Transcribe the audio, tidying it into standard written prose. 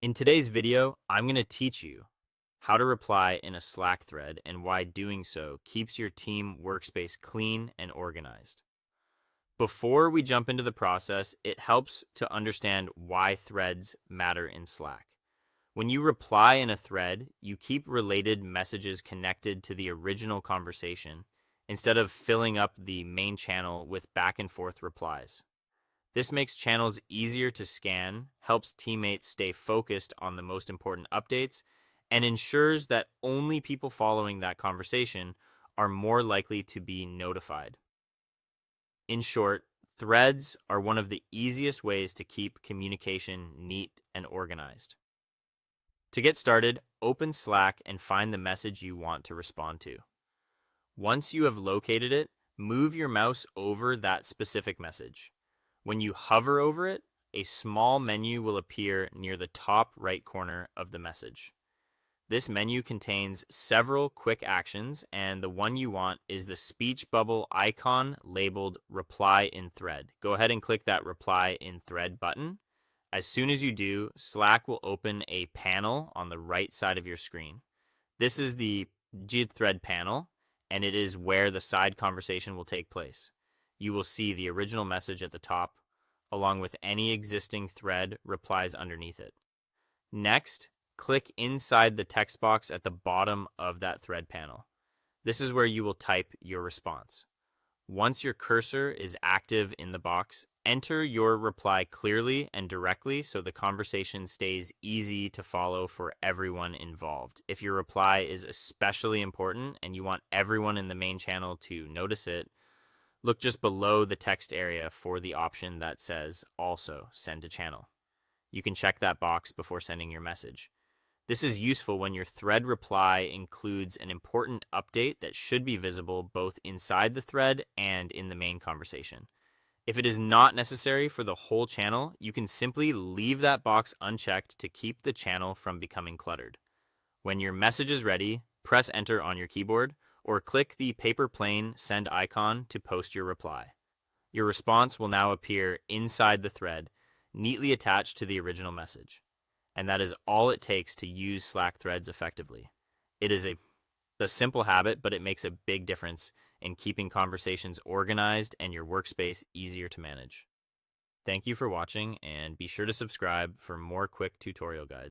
In today's video, I'm going to teach you how to reply in a Slack thread and why doing so keeps your team workspace clean and organized. Before we jump into the process, it helps to understand why threads matter in Slack. When you reply in a thread, you keep related messages connected to the original conversation instead of filling up the main channel with back and forth replies. This makes channels easier to scan, helps teammates stay focused on the most important updates, and ensures that only people following that conversation are more likely to be notified. In short, threads are one of the easiest ways to keep communication neat and organized. To get started, open Slack and find the message you want to respond to. Once you have located it, move your mouse over that specific message. When you hover over it, a small menu will appear near the top right corner of the message. This menu contains several quick actions, and the one you want is the speech bubble icon labeled Reply in Thread. Go ahead and click that Reply in Thread button. As soon as you do, Slack will open a panel on the right side of your screen. This is the JIT thread panel, and it is where the side conversation will take place. You will see the original message at the top, along with any existing thread replies underneath it. Next, click inside the text box at the bottom of that thread panel. This is where you will type your response. Once your cursor is active in the box, enter your reply clearly and directly so the conversation stays easy to follow for everyone involved. If your reply is especially important and you want everyone in the main channel to notice it, look just below the text area for the option that says Also Send to Channel. You can check that box before sending your message. This is useful when your thread reply includes an important update that should be visible both inside the thread and in the main conversation. If it is not necessary for the whole channel, you can simply leave that box unchecked to keep the channel from becoming cluttered. When your message is ready, press enter on your keyboard or click the paper plane send icon to post your reply. Your response will now appear inside the thread, neatly attached to the original message. And that is all it takes to use Slack threads effectively. It is a simple habit, but it makes a big difference in keeping conversations organized and your workspace easier to manage. Thank you for watching, and be sure to subscribe for more quick tutorial guides.